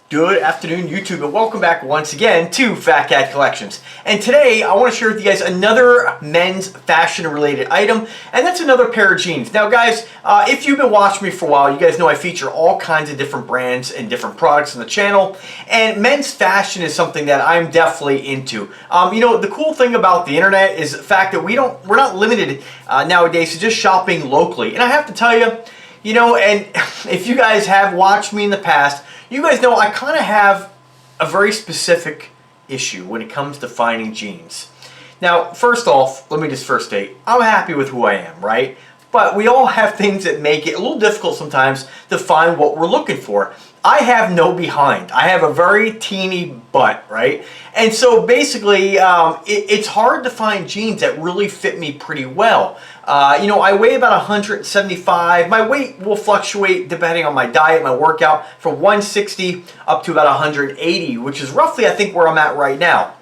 Good afternoon, YouTube, and welcome back once again to Fat Cat Collections. And today I want to share with you guys another men's fashion related item, and that's another pair of jeans. Now guys, if you've been watching me for a while, you guys know I feature all kinds of different brands and different products on the channel, and men's fashion is something that I'm definitely into. You know, the cool thing about the internet is the fact that we're not limited nowadays to just shopping locally. And I have to tell you, you know, and if you guys have watched me in the past, you guys know I kind of have a very specific issue when it comes to finding jeans. Now, first off, let me just first state, I'm happy with who I am, right? But we all have things that make it a little difficult sometimes to find what we're looking for. I have no behind. I have a very teeny butt, right? And so basically, it's hard to find jeans that really fit me pretty well. You know, I weigh about 175. My weight will fluctuate depending on my diet, my workout, from 160 up to about 180, which is roughly, I think, where I'm at right now.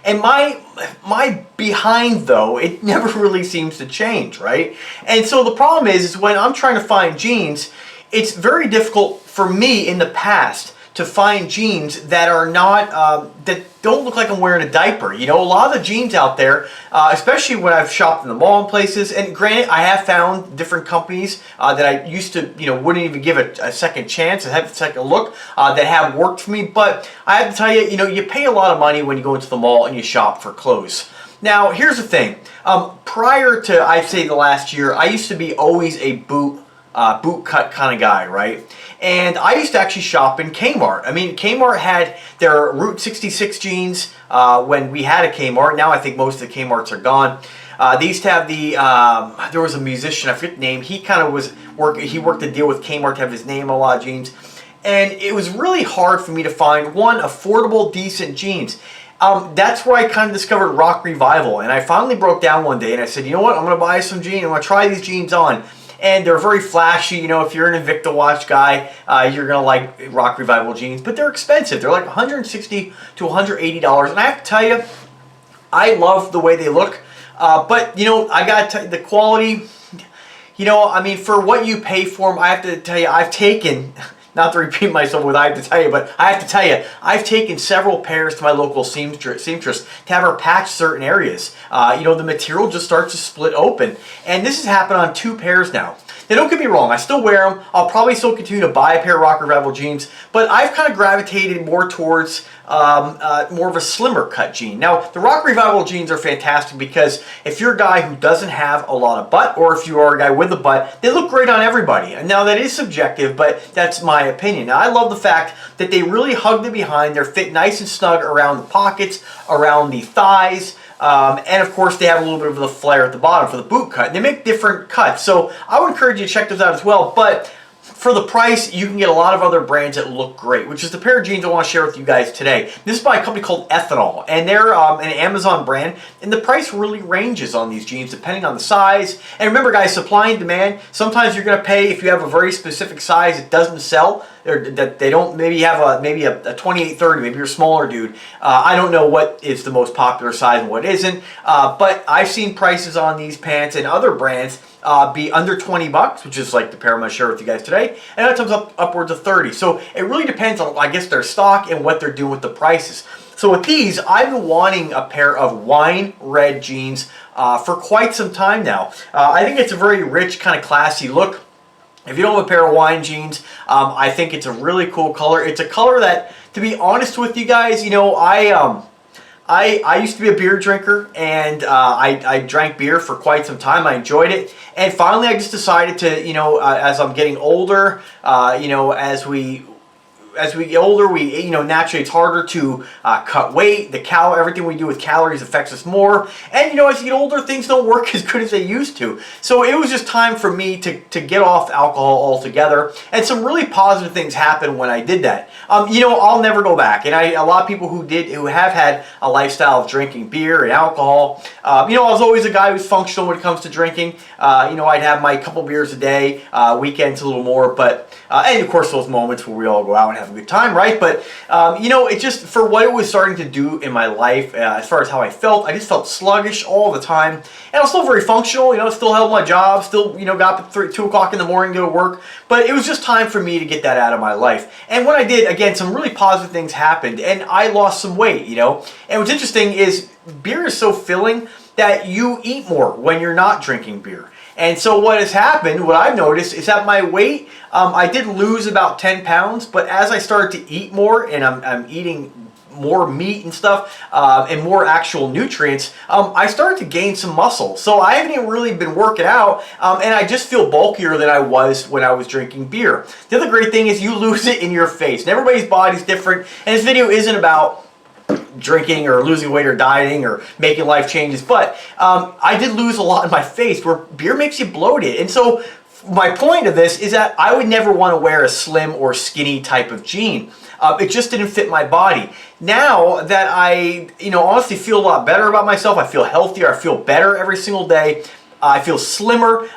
And my behind, though, it never really seems to change, right? And so the problem is when I'm trying to find jeans, it's very difficult for me in the past to find jeans that are not, that don't look like I'm wearing a diaper. You know, a lot of the jeans out there, especially when I've shopped in the mall and places, and granted, I have found different companies that I used to, you know, wouldn't even give a second chance and have a second look that have worked for me. But I have to tell you, you know, you pay a lot of money when you go into the mall and you shop for clothes. Now, here's the thing. Prior to, I'd say, the last year, I used to be always a boot cut kind of guy, right? And I used to actually shop in Kmart. I mean, Kmart had their Route 66 jeans when we had a Kmart. Now I think most of the Kmarts are gone. They used to have the, there was a musician, I forget the name, he kind of was, he worked a deal with Kmart to have his name on a lot of jeans. And it was really hard for me to find, one, affordable, decent jeans. That's where I kind of discovered Rock Revival. And I finally broke down one day and I said, you know what, I'm going to buy some jeans, I'm going to try these jeans on. And they're very flashy. You know, if you're an Invicta watch guy, you're going to like Rock Revival jeans. But they're expensive. They're like $160 to $180. And I have to tell you, I love the way they look. But, you know, I got to tell you, the quality, you know, I mean, for what you pay for them, I have to tell you, I've taken, not to repeat myself with I have to tell you, but I have to tell you, I've taken several pairs to my local seamstress to have her patch certain areas. You know, the material just starts to split open. And this has happened on 2 pairs now. Now, don't get me wrong, I still wear them. I'll probably still continue to buy a pair of Rock Revival jeans, but I've kind of gravitated more towards more of a slimmer cut jean. Now, the Rock Revival jeans are fantastic because if you're a guy who doesn't have a lot of butt, or if you are a guy with a butt, they look great on everybody. And now that is subjective, but that's my opinion. Now, I love the fact that they really hug the behind. They're fit nice and snug around the pockets, around the thighs, and of course they have a little bit of the flare at the bottom for the boot cut. And they make different cuts, so I would encourage you to check those out as well. But for the price, you can get a lot of other brands that look great, which is the pair of jeans I want to share with you guys today. This is by a company called Ethanol, and they're an Amazon brand, and the price really ranges on these jeans depending on the size. And remember guys, supply and demand, sometimes you're going to pay if you have a very specific size it doesn't sell, or that they don't, maybe you have a 28-30, maybe you're a smaller dude. I don't know what is the most popular size and what isn't, but I've seen prices on these pants and other brands be under 20 bucks, which is like the pair I'm going to share with you guys today, and that comes up upwards of 30. So it really depends on, I guess, their stock and what they're doing with the prices. So with these, I've been wanting a pair of wine red jeans for quite some time now. I think it's a very rich, kind of classy look. If you don't have a pair of wine jeans, I think it's a really cool color. It's a color that, to be honest with you guys, you know, I used to be a beer drinker, and I drank beer for quite some time. I enjoyed it, and finally I just decided to, you know, as I'm getting older, you know, as we get older, you know, naturally it's harder to cut weight. Everything we do with calories affects us more. And, you know, as you get older, things don't work as good as they used to. So it was just time for me to get off alcohol altogether. And some really positive things happened when I did that. You know, I'll never go back. And a lot of people who have had a lifestyle of drinking beer and alcohol, you know, I was always a guy who's functional when it comes to drinking. You know, I'd have my couple beers a day, weekends a little more. But, and of course those moments where we all go out and have have a good time, right? But, you know, it just, for what it was starting to do in my life, as far as how I felt, I just felt sluggish all the time. And I was still very functional, you know, still held my job, still, you know, got up at 2 o'clock in the morning to go to work. But it was just time for me to get that out of my life. And when I did, again, some really positive things happened, and I lost some weight, you know. And what's interesting is beer is so filling that you eat more when you're not drinking beer. And so what has happened, what I've noticed, is that my weight, I did lose about 10 pounds, but as I started to eat more, and I'm eating more meat and stuff, and more actual nutrients, I started to gain some muscle. So I haven't even really been working out, and I just feel bulkier than I was when I was drinking beer. The other great thing is you lose it in your face. And everybody's body's different, and this video isn't about drinking or losing weight or dieting or making life changes, but I did lose a lot in my face where beer makes you bloated. And so my point of this is that I would never want to wear a slim or skinny type of jean. It just didn't fit my body. Now that I, you know, honestly feel a lot better about myself, I feel healthier, I feel better every single day, I feel slimmer,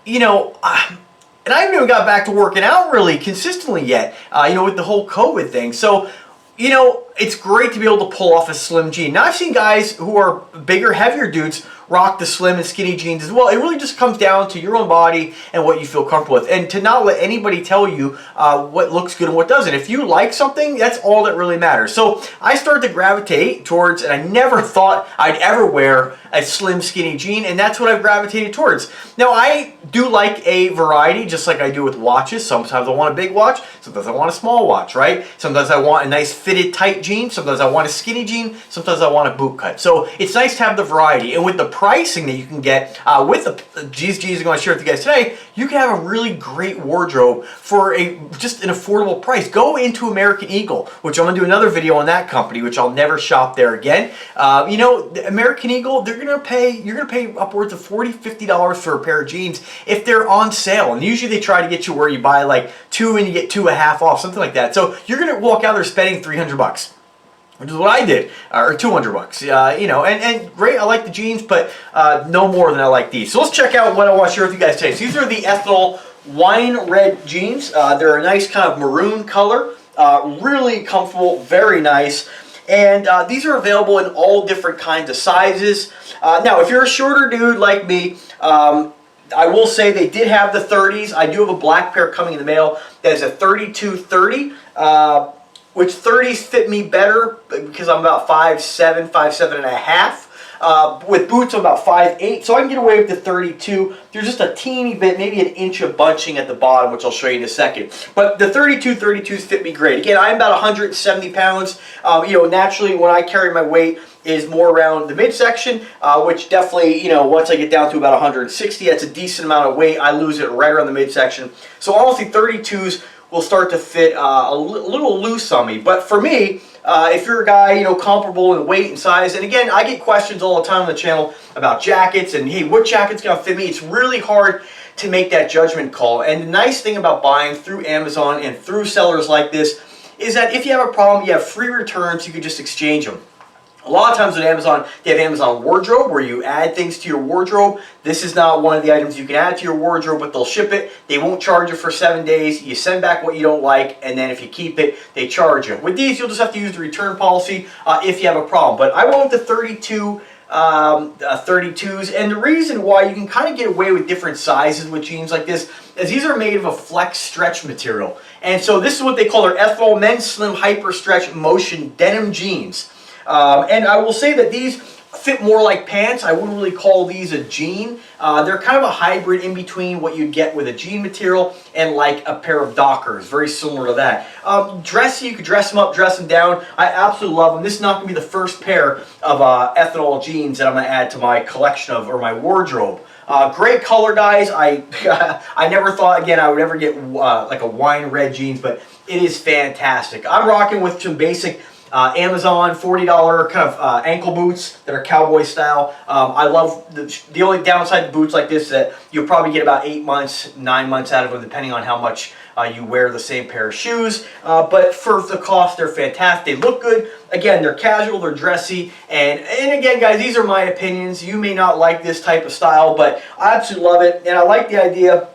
you know, and I haven't even got back to working out really consistently yet, you know, with the whole COVID thing. So, you know, it's great to be able to pull off a slim jean. Now, I've seen guys who are bigger, heavier dudes rock the slim and skinny jeans as well. It really just comes down to your own body and what you feel comfortable with, and to not let anybody tell you what looks good and what doesn't. If you like something, that's all that really matters. So I started to gravitate towards, and I never thought I'd ever wear a slim skinny jean, and that's what I've gravitated towards. Now, I do like a variety, just like I do with watches. Sometimes I want a big watch, sometimes I want a small watch, right? Sometimes I want a nice fitted tight jean, sometimes I want a skinny jean, sometimes I want a boot cut. So it's nice to have the variety, and with the pricing that you can get with these jeans I'm going to share with you guys today, you can have a really great wardrobe for just an affordable price. Go into American Eagle, which I'm going to do another video on that company, which I'll never shop there again. You know, American Eagle, you're going to pay upwards of $40, $50 for a pair of jeans if they're on sale. And usually they try to get you where you buy like 2 and you get 2 half off, something like that. So you're going to walk out there spending $300. Which is what I did, or $200, you know, and great, I like the jeans, but no more than I like these. So let's check out what I want to share with you guys today. So these are the Ethanol wine red jeans. They're a nice kind of maroon color, really comfortable, very nice. And these are available in all different kinds of sizes. Now, if you're a shorter dude like me, I will say they did have the 30s. I do have a black pair coming in the mail that is a 32-30. Which 30s fit me better because I'm about 5'7", 5'7 and a half. With boots, I'm about 5'8", so I can get away with the 32. There's just a teeny bit, maybe an inch of bunching at the bottom, which I'll show you in a second. But the 32-32s fit me great. Again, I'm about 170 pounds. You know, naturally, when I carry my weight is more around the midsection, which definitely, you know, once I get down to about 160, that's a decent amount of weight. I lose it right around the midsection. So honestly, 32s will start to fit a little loose on me. But for me, if you're a guy, you know, comparable in weight and size, and again, I get questions all the time on the channel about jackets, and hey, what jacket's gonna fit me? It's really hard to make that judgment call. And the nice thing about buying through Amazon and through sellers like this is that if you have a problem, you have free returns, you can just exchange them. A lot of times with Amazon, they have Amazon Wardrobe where you add things to your wardrobe. This is not one of the items you can add to your wardrobe, but they'll ship it. They won't charge you for 7 days. You send back what you don't like, and then if you keep it, they charge you. With these, you'll just have to use the return policy if you have a problem. But I went with the 32s, and the reason why you can kind of get away with different sizes with jeans like this is these are made of a flex stretch material. And so this is what they call their Ethanol Men's Slim Hyper Stretch Motion Denim Jeans. And I will say that these fit more like pants. I wouldn't really call these a jean. They're kind of a hybrid in between what you get with a jean material and like a pair of Dockers, very similar to that. Dressy, you could dress them up, dress them down. I absolutely love them. This is not going to be the first pair of Ethanol jeans that I'm going to add to my collection of, or my wardrobe. Great color, guys. I never thought, again, I would ever get like a wine red jeans, but it is fantastic. I'm rocking with some basic Amazon $40 kind of ankle boots that are cowboy style. I love the only downside to boots like this is that you'll probably get about 8 months, 9 months out of them, depending on how much you wear the same pair of shoes. But for the cost, they're fantastic. They look good. Again, they're casual, they're dressy, and again, guys, these are my opinions. You may not like this type of style, but I absolutely love it, and I like the idea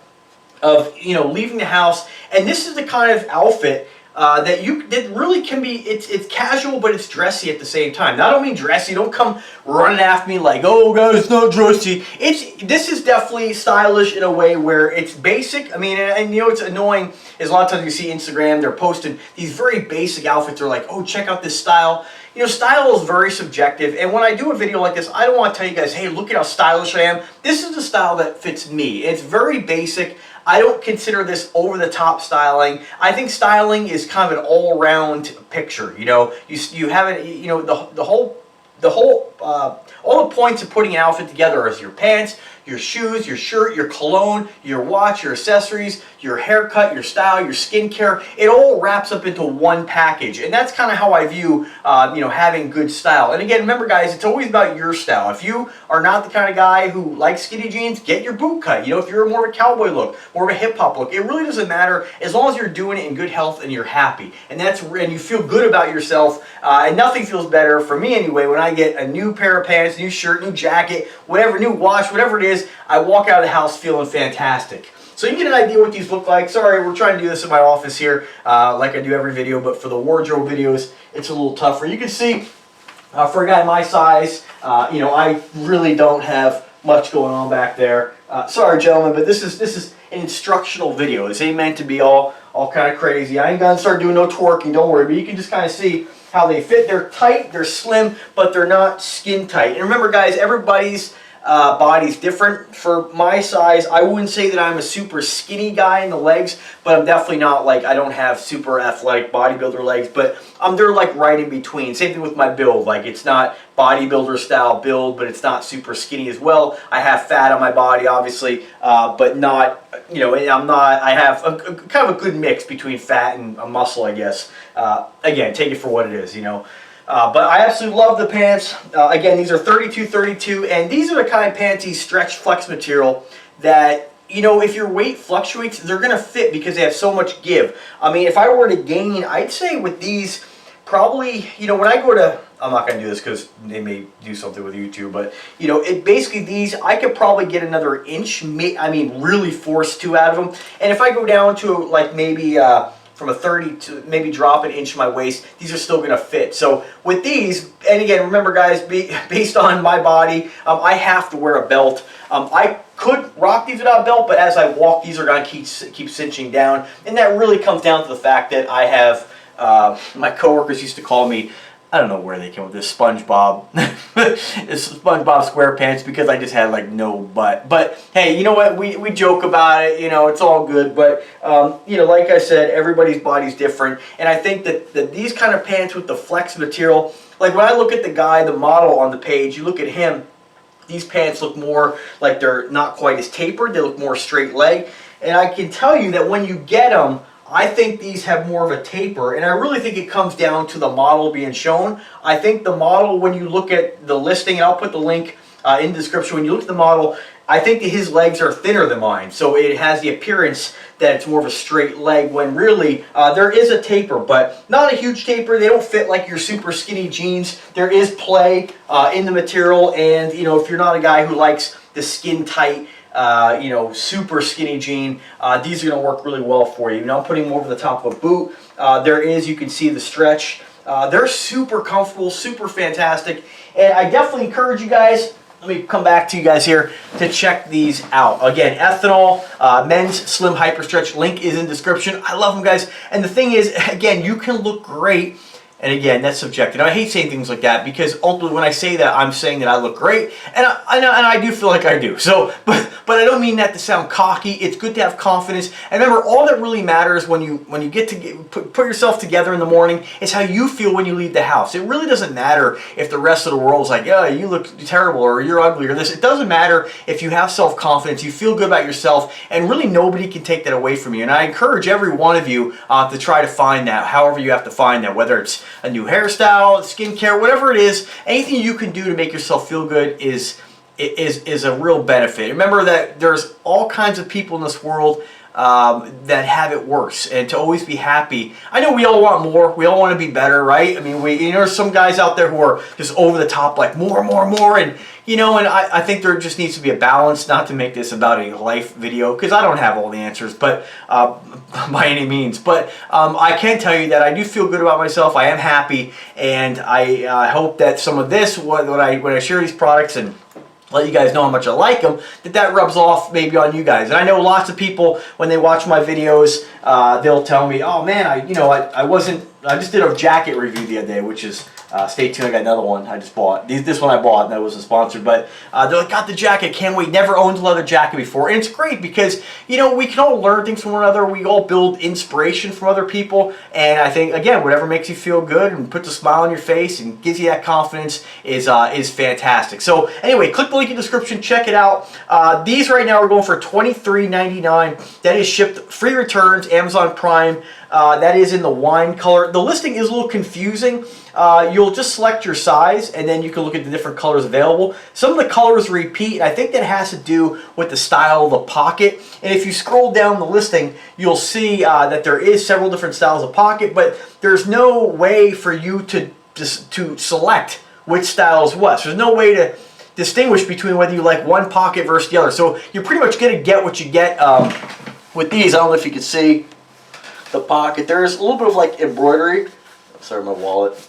of, you know, leaving the house. And this is the kind of outfit that really can be, it's casual, but it's dressy at the same time. Now, I don't mean dressy. Don't come running after me like, oh guys, it's not dressy. This is definitely stylish in a way where it's basic. I mean, and you know, it's annoying is a lot of times you see Instagram, they're posting these very basic outfits. They're like, oh, check out this style. You know, style is very subjective, and when I do a video like this, I don't want to tell you guys, hey, look at how stylish I am. This is the style that fits me. It's very basic. I don't consider this over-the-top styling. I think styling is kind of an all-around picture. You know, you have it. You know, all the points of putting an outfit together is your pants, your shoes, your shirt, your cologne, your watch, your accessories, your haircut, your style, your skincare. It all wraps up into one package, and that's kind of how I view, you know, having good style. And again, remember, guys, it's always about your style. If you are not the kind of guy who likes skinny jeans, get your boot cut. You know, if you're more of a cowboy look, more of a hip hop look, it really doesn't matter as long as you're doing it in good health and you're happy, and you feel good about yourself. And nothing feels better for me anyway when I get a new pair of pants, new shirt, new jacket, whatever, new watch, whatever it is. I walk out of the house feeling fantastic. So you get an idea what these look like. Sorry, we're trying to do this in my office here, like I do every video, but for the wardrobe videos, it's a little tougher. You can see, for a guy my size, you know, I really don't have much going on back there. Sorry, gentlemen, but this is an instructional video. This ain't meant to be all kind of crazy. I ain't gonna start doing no twerking, don't worry, but you can just kind of see how they fit. They're tight, they're slim, but they're not skin tight. And remember, guys, everybody's body's different. For my size, I wouldn't say that I'm a super skinny guy in the legs, but I'm definitely not like, I don't have super athletic bodybuilder legs, but they're like right in between. Same thing with my build. Like, it's not bodybuilder style build, but it's not super skinny as well. I have fat on my body, obviously, but not, you know, I have kind of a good mix between fat and muscle, I guess. Again, take it for what it is, you know. But I absolutely love the pants. Again, these are 32, and these are the kind of pants, these stretch flex material that, you know, if your weight fluctuates, they're going to fit because they have so much give. I mean, if I were to gain, I'd say with these, probably, you know, when I go to, I'm not going to do this because they may do something with YouTube, but, you know, basically these, I could probably get another inch, I mean, really force 2 out of them. And if I go down to, like, maybe from a 30 to maybe drop an inch in my waist, these are still going to fit. So with these, and again, remember, guys, based on my body, I have to wear a belt. I could rock these without a belt, but as I walk, these are going to keep cinching down. And that really comes down to the fact that I have, my coworkers used to call me, I don't know where they came with this, SpongeBob. It's SpongeBob SquarePants, because I just had like no butt. But hey, you know what? We joke about it. You know, it's all good. But you know, like I said, everybody's body's different, and I think that these kind of pants with the flex material, like when I look at the guy, the model on the page, you look at him. These pants look more like they're not quite as tapered. They look more straight leg, and I can tell you that when you get them, I think these have more of a taper, and I really think it comes down to the model being shown. I think the model, when you look at the listing, and I'll put the link in the description, when you look at the model, I think that his legs are thinner than mine, so it has the appearance that it's more of a straight leg, when really there is a taper, but not a huge taper. They don't fit like your super skinny jeans. There is play in the material, and you know, if you're not a guy who likes the skin tight, you know, super skinny jean, these are going to work really well for you. Now I'm putting them over the top of a boot. You can see the stretch. They're super comfortable, super fantastic, and I definitely encourage you guys, let me come back to you guys here, to check these out. Again, Ethanol, men's slim hyper stretch, link is in description. I love them, guys, and the thing is, again, you can look great. And again, that's subjective. I hate saying things like that, because ultimately when I say that, I'm saying that I look great, and I do feel like I do. So, but I don't mean that to sound cocky. It's good to have confidence. And remember, all that really matters when you get to put yourself together in the morning is how you feel when you leave the house. It really doesn't matter if the rest of the world's like, yeah, you look terrible, or you're ugly, or this. It doesn't matter if you have self-confidence, you feel good about yourself, and really nobody can take that away from you. And I encourage every one of you to try to find that, however you have to find that, whether it's a new hairstyle, skincare, whatever it is, anything you can do to make yourself feel good is a real benefit. Remember that there's all kinds of people in this world that have it worse, and to always be happy. I know we all want more. We all want to be better, right? I mean, there's some guys out there who are just over the top, like more, and and I think there just needs to be a balance. Not to make this about a life video, because I don't have all the answers, but by any means. But I can tell you that I do feel good about myself. I am happy, and I hope that some of this, when I share these products and let you guys know how much I like them, that rubs off maybe on you guys. And I know lots of people, when they watch my videos, they'll tell me, oh man, I just did a jacket review the other day, which is, stay tuned, I got another one I just bought. This one I bought, and that wasn't sponsored, but they're like, got the jacket, can't wait, never owned a leather jacket before. And it's great because, we can all learn things from one another, we all build inspiration from other people, and I think, again, whatever makes you feel good and puts a smile on your face and gives you that confidence is fantastic. So anyway, click the link in the description, check it out. These right now are going for $23.99. That is shipped, free returns, Amazon Prime. That is in the wine color. The listing is a little confusing. You'll just select your size, and then you can look at the different colors available. Some of the colors repeat, and I think that has to do with the style of the pocket. And if you scroll down the listing, you'll see that there is several different styles of pocket, but there's no way for you to select which style is what. So there's no way to distinguish between whether you like one pocket versus the other. So you're pretty much going to get what you get with these. I don't know if you can see the pocket. There's a little bit of like embroidery. Sorry, my wallet.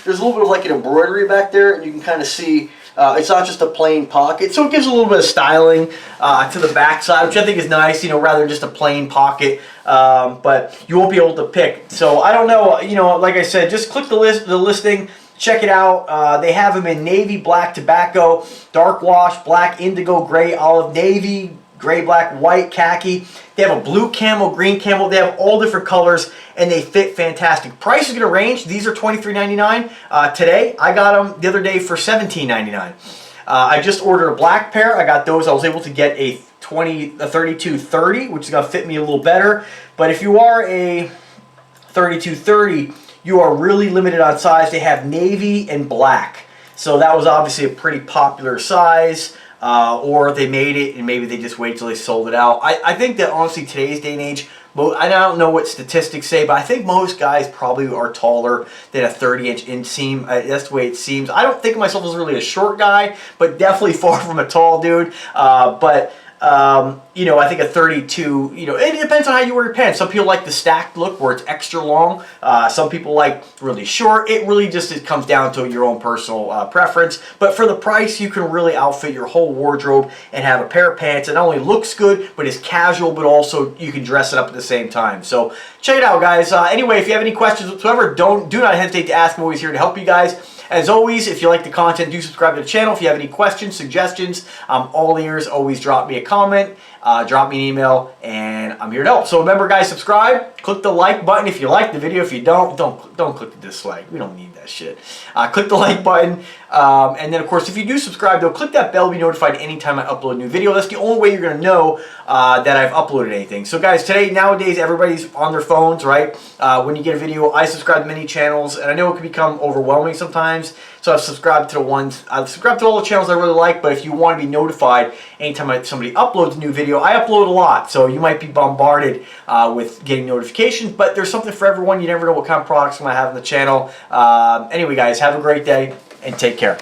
There's a little bit of like an embroidery back there, and you can kind of see it's not just a plain pocket. So it gives a little bit of styling to the back side, which I think is nice, rather than just a plain pocket. But you won't be able to pick. So I don't know, like I said, just click the listing. Check it out. They have them in navy, black, tobacco, dark wash, black, indigo, gray, olive, navy, gray, black, white, khaki. They have a blue camel, green camel. They have all different colors, and they fit fantastic. Price is going to range. These are $23.99 today. I got them the other day for $17.99. I just ordered a black pair. I got those. I was able to get a 3230, which is going to fit me a little better. But if you are a 3230, you are really limited on size. They have navy and black. So that was obviously a pretty popular size. Or they made it and maybe they just wait till they sold it out. I think that honestly today's day and age, I don't know what statistics say, but I think most guys probably are taller than a 30-inch inseam. That's the way it seems. I don't think of myself as really a short guy, but definitely far from a tall dude. I think a 32, it depends on how you wear your pants. Some people like the stacked look where it's extra long. Some people like really short. It really just comes down to your own personal preference. But for the price, you can really outfit your whole wardrobe and have a pair of pants that not only looks good, but is casual, but also you can dress it up at the same time. So check it out, guys. Anyway, if you have any questions whatsoever, do not hesitate to ask. I'm always here to help you guys. As always, if you like the content, do subscribe to the channel. If you have any questions, suggestions, I'm all ears. Always drop me a comment, drop me an email, and I'm here to help. So remember, guys, subscribe. Click the like button if you like the video. If you don't click the dislike. We don't need that shit. Click the like button. And then, of course, if you do subscribe, though, click that bell to be notified anytime I upload a new video. That's the only way you're going to know that I've uploaded anything. So, guys, nowadays, everybody's on their phones, right? When you get a video, I subscribe to many channels, and I know it can become overwhelming sometimes. So I've subscribed to all the channels I really like, but if you want to be notified anytime somebody uploads a new video, I upload a lot, so you might be bombarded with getting notifications, but there's something for everyone. You never know what kind of products I'm going to have on the channel. Anyway, guys, have a great day, and take care.